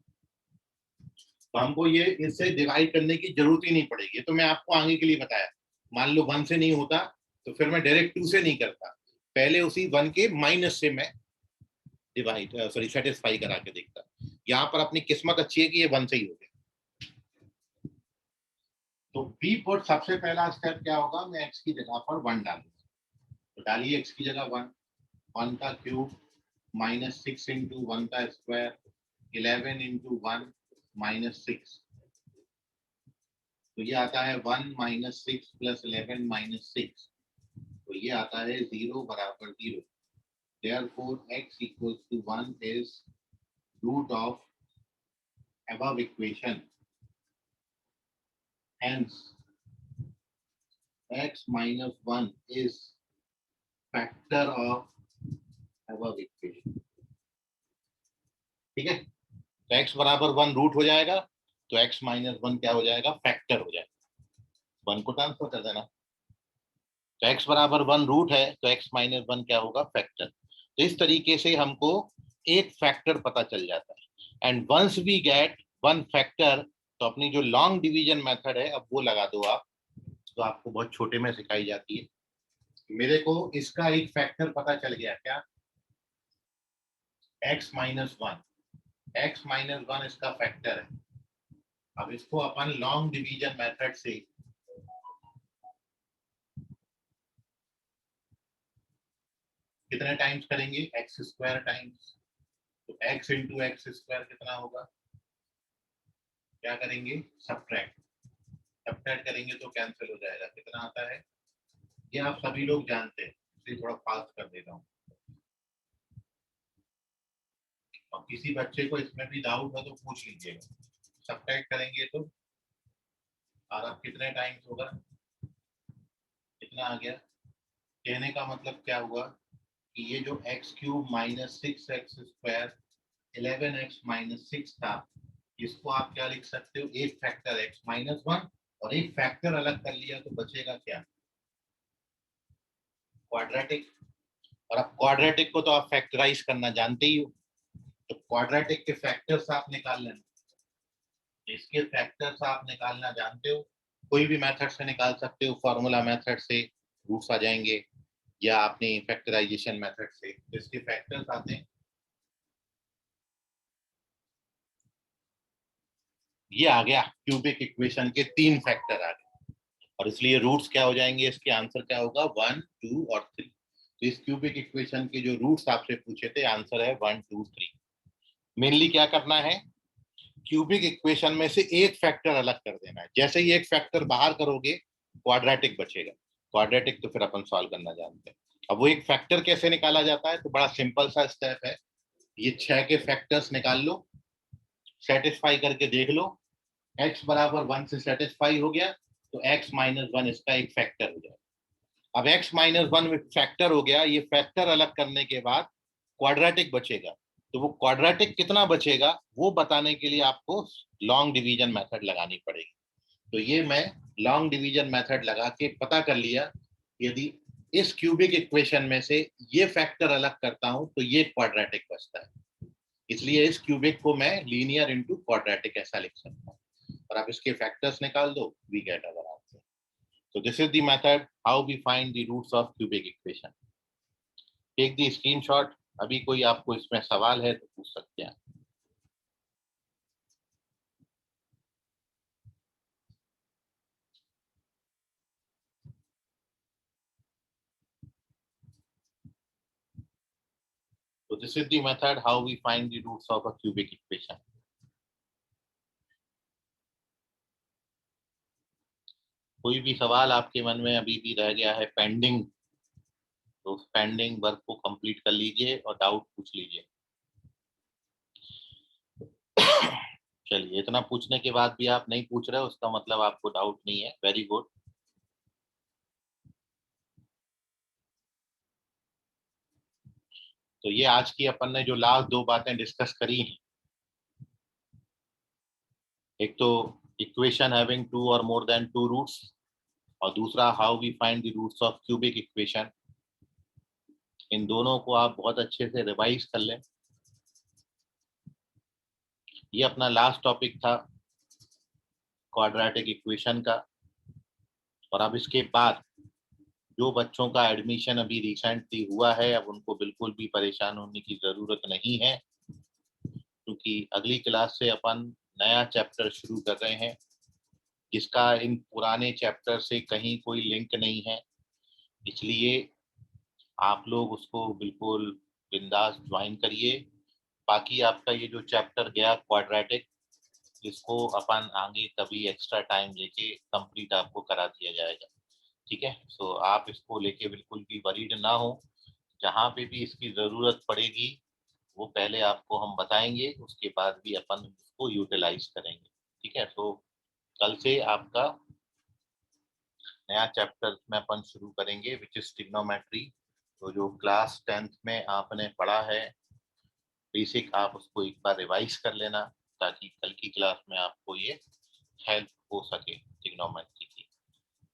Speaker 1: तो हमको ये इससे डिवाइड करने की जरूरत ही नहीं पड़ेगी। तो मैं आपको आगे के लिए बताया, मान लो 1 से नहीं होता तो फिर मैं डायरेक्ट 2 से नहीं करता, पहले उसी 1 के माइनस से मैं डिवाइड सॉरी सेटिस्फाई करा के देखता। यहाँ पर अपनी किस्मत अच्छी है कि ये 1 से ही हो गया। तो बी पुट सबसे पहला स्टेप क्या होगा, मैं x की जगह पर 1 डालूंगा। तो डालिए x की जगह 1, 1 का क्यूब माइनस 6 इंटू 1 का स्क्वायर 11 इंटू 1 माइनस 6। तो ये आता है 1 माइनस 6 प्लस 11 माइनस 6। तो ये आता है 0 बराबर 0। Therefore x equals to 1 is root of above equation. Hence, x minus 1 is factor of above equation. ठीक है, तो x बराबर 1 रूट हो जाएगा, तो x माइनस 1 क्या हो जाएगा, फैक्टर हो जाएगा। 1 को ट्रांसफर कर देना, तो x बराबर 1 रूट है, तो x माइनस 1 क्या होगा, फैक्टर। तो इस तरीके से हमको एक फैक्टर पता चल जाता है। And once we get one factor, तो अपनी जो लॉन्ग डिवीजन मेथड है अब वो लगा दो आप, तो आपको बहुत छोटे में सिखाई जाती है। मेरे को इसका एक फैक्टर पता चल गया, क्या, x माइनस 1, x माइनस 1 इसका फैक्टर है। अब इसको अपन लॉन्ग डिवीजन मेथड से कितने टाइम्स करेंगे, एक्स स्क्वायर टाइम्स, तो x इंटू एक्स स्क्वायर कितना होगा, क्या करेंगे, सब्ट्रैक्ट करेंगे तो कैंसिल हो जाएगा, कितना आता है, ये आप सभी लोग जानते हैं, इसलिए थोड़ा फास्ट कर देता हूँ। और किसी बच्चे को इसमें भी डाउट हो तो पूछ लीजिएगा। सब्ट्रैक्ट करेंगे तो और अब कितने टाइम्स होगा, कितना आ गया, कहने का मतलब क्या हुआ कि ये जो x cube minus 6x square 11x minus 6 था, इसको आप क्या लिख सकते हो, एक फैक्टर x माइनस 1 और एक फैक्टर अलग कर लिया तो बचेगा क्या, क्वाड्रेटिक। और अब क्वाड्रेटिक को तो आप फैक्टराइज करना जानते ही हो, तो क्वाड्रेटिक के फैक्टर्स आप निकाल लेना, इसके फैक्टर्स आप निकालना जानते हो, कोई भी मेथड से निकाल सकते हो, फॉर्मूला मेथड से रूट्स आ जाएंगे या आपने फैक्टराइजेशन मेथड से, तो इसके फैक्टर्स आते हैं, ये आ गया क्यूबिक इक्वेशन के 3 फैक्टर आ गए, और इसलिए रूट्स क्या हो जाएंगे, इसके आंसर क्या होगा, 1, 2 और 3। तो इस क्यूबिक इक्वेशन के जो रूट्स आपसे पूछे थे, आंसर है 1, 2, 3। मेनली क्या करना है, क्यूबिक इक्वेशन में से एक फैक्टर अलग कर देना है। जैसे ही एक फैक्टर बाहर करोगे क्वाड्रेटिक बचेगा, क्वाड्रेटिक तो फिर अपन सॉल्व करना जानते हैं। अब वो एक फैक्टर कैसे निकाला जाता है, तो बड़ा सिंपल सा स्टेप है, ये 6 के फैक्टर्स निकाल लो, सेटिस्फाई करके देख लो, x बराबर 1 से सेटिस्फाई हो गया तो x माइनस 1 इसका एक फैक्टर हो जाएगा। अब x माइनस 1 फैक्टर हो गया, ये फैक्टर अलग करने के बाद क्वाड्रेटिक बचेगा, तो वो क्वाड्रेटिक कितना बचेगा वो बताने के लिए आपको लॉन्ग डिवीजन मेथड लगानी पड़ेगी। तो ये मैं लॉन्ग डिवीजन मेथड लगा के पता कर लिया, यदि इस क्यूबिक इक्वेशन में से ये फैक्टर अलग करता हूं तो ये क्वाड्रेटिक बचता है, इसलिए इस क्यूबिक को मैं लीनियर इनटू क्वाड्रेटिक ऐसा लिख सकता हूं, और आप इसके फैक्टर्स निकाल दो, we get our answer. So this is the method how we find the roots of cubic equation. Take the screenshot. अभी कोई आपको इसमें सवाल है तो पूछ सकते हैं। So this is the method how we find the roots of a cubic equation. कोई भी सवाल आपके मन में अभी भी रह गया है पेंडिंग, तो उस पेंडिंग वर्क को कंप्लीट कर लीजिए और डाउट पूछ लीजिए। चलिए, इतना पूछने के बाद भी आप नहीं पूछ रहे हो, उसका मतलब आपको डाउट नहीं है, वेरी गुड। तो ये आज की अपन ने जो लास्ट 2 बातें डिस्कस करी हैं, एक तो इक्वेशन हैविंग 2 और मोर देन 2 रूट्स, और दूसरा how we find the roots of cubic equation. इन दोनों को आप बहुत अच्छे से रिवाइज कर लें। ये अपना लास्ट टॉपिक था क्वाड्रेटिक इक्वेशन का, और अब इसके बाद जो बच्चों का एडमिशन अभी रिसेंटली हुआ है, अब उनको बिल्कुल भी परेशान होने की जरूरत नहीं है, क्योंकि अगली क्लास से अपन नया चैप्टर शुरू कर रहे हैं जिसका इन पुराने चैप्टर से कहीं कोई लिंक नहीं है, इसलिए आप लोग उसको बिल्कुल बिंदास ज्वाइन करिए। बाकी आपका ये जो चैप्टर गया क्वाड्रेटिक, इसको अपन आगे कभी एक्स्ट्रा टाइम लेके कंप्लीट आपको करा दिया जाएगा, ठीक है। सो आप इसको लेके बिल्कुल भी वरीड ना हो, जहाँ पे भी इसकी ज़रूरत पड़ेगी वो पहले आपको हम बताएंगे, उसके बाद भी अपन उसको यूटिलाइज करेंगे। ठीक है, तो कल से आपका नया चैप्टर में अपन शुरू करेंगे विच इज ट्रिग्नोमेट्री। तो जो क्लास 10th में आपने पढ़ा है बेसिक, आप उसको एक बार रिवाइज कर लेना ताकि कल की क्लास में आपको ये हेल्प हो सके ट्रिग्नोमेट्री की।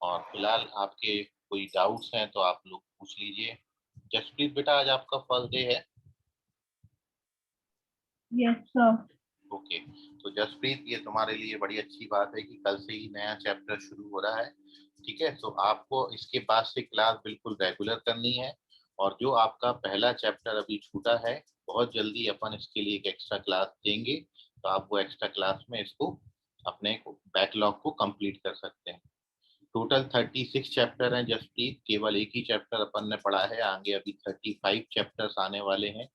Speaker 1: और फिलहाल आपके कोई डाउट्स हैं तो आप लोग पूछ लीजिए। जसप्रीत बेटा, आज आपका फर्स्ट डे है।
Speaker 5: Yes sir.
Speaker 1: ओके, तो जसप्रीत ये तुम्हारे लिए बड़ी अच्छी बात है कि कल से ही नया चैप्टर शुरू हो रहा है। ठीक है, तो आपको इसके बाद से क्लास बिल्कुल रेगुलर करनी है। और जो आपका पहला चैप्टर अभी छूटा है, बहुत जल्दी अपन इसके लिए एक एक्स्ट्रा क्लास देंगे, तो आप वो एक्स्ट्रा क्लास में इसको अपने बैकलॉग को कंप्लीट कर सकते हैं। टोटल 36 चैप्टर हैं जसप्रीत, केवल एक ही चैप्टर अपन ने पढ़ा है, आगे अभी 35 चैप्टर्स आने वाले हैं,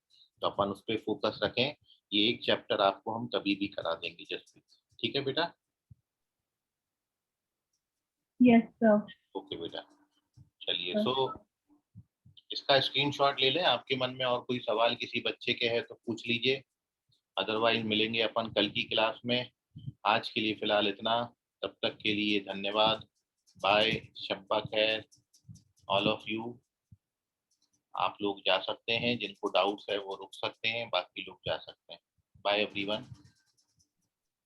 Speaker 1: तो अपन उस पर फोकस रखें। ये एक चैप्टर आपको हम कभी भी करा देंगे जसप्रीत। ठीक है बेटा?
Speaker 5: Yes sir.
Speaker 1: ओके बेटा, चलिए। सो इसका स्क्रीनशॉट ले लें। आपके मन में और कोई सवाल किसी बच्चे के है तो पूछ लीजिए, अदरवाइज मिलेंगे अपन कल की क्लास में। आज के लिए फिलहाल इतना, तब तक के लिए धन्यवाद। बाय, शब्बा खैर ऑल ऑफ यू। आप लोग जा सकते हैं, जिनको डाउट्स है वो रुक सकते हैं, बाकी लोग जा सकते हैं। Bye everyone.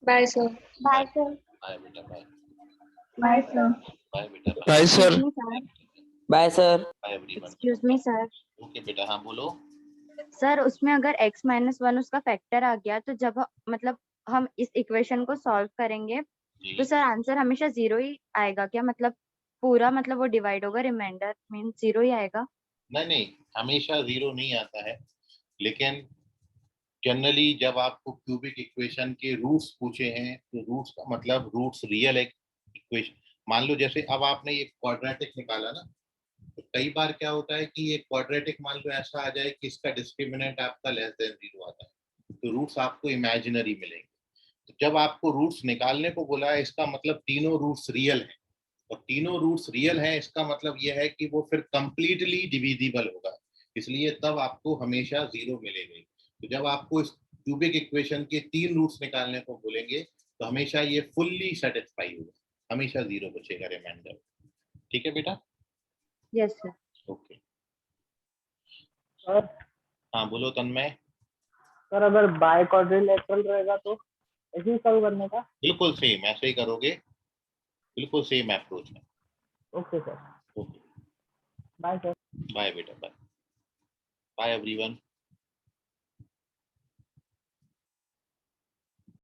Speaker 2: Bye sir.
Speaker 4: Bye sir.
Speaker 1: Bye बेटा, बाय।
Speaker 5: Bye sir.
Speaker 1: बाय बेटा, bye.
Speaker 3: Bye sir.
Speaker 6: Bye sir.
Speaker 1: Bye everyone.
Speaker 7: Excuse me sir.
Speaker 1: Okay बेटा, हाँ बोलो।
Speaker 7: सर उसमें अगर x-1 उसका फैक्टर आ गया तो जब मतलब हम इस इक्वेशन को सॉल्व करेंगे
Speaker 1: जी
Speaker 7: तो सर आंसर हमेशा 0 ही आएगा क्या? मतलब पूरा मतलब वो डिवाइड होगा, रिमाइंडर मीन 0 ही आएगा?
Speaker 1: नहीं नहीं, हमेशा जीरो नहीं आता है, लेकिन जनरली जब आपको क्यूबिक इक्वेशन के रूट्स पूछे हैं तो रूट्स का मतलब रूट्स रियल इक्वेशन। मान लो जैसे अब आपने ये क्वाड्रेटिक निकाला ना, तो कई बार क्या होता है कि ये क्वाड्रेटिक मान लो ऐसा आ जाए कि इसका डिस्क्रिमिनेंट आपका लेस देन 0 आता है, तो रूट्स आपको इमेजिनरी मिलेंगे। तो जब आपको रूट्स निकालने को बोला है, इसका मतलब तीनों रूट्स रियल हैं, और तीनों रूट्स रियल हैं, इसका मतलब यह है कि वो फिर कंप्लीटली डिविजिबल होगा, इसलिए तब आपको हमेशा 0 मिलेंगे। तो जब आपको इस क्यूबिक इक्वेशन के 3 रूट्स निकालने को बोलेंगे तो हमेशा ये फुल्ली सेटिस्फाई होगा, हमेशा 0 बचेगा रिमाइंडर। ठीक है बेटा?
Speaker 7: Yes sir.
Speaker 1: ओके।
Speaker 3: सर
Speaker 1: हाँ बोलो तन्मय।
Speaker 3: सर अगर बाय क्वाड्रिलेटरल रहेगा तो ऐसे ही सॉल्व करने का?
Speaker 1: बिल्कुल सेम ऐसे ही करोगे, बिल्कुल सेम अप्रोच है।
Speaker 3: Okay sir.
Speaker 1: Okay,
Speaker 3: bye sir.
Speaker 1: Bye बेटा, बाय। Bye everyone.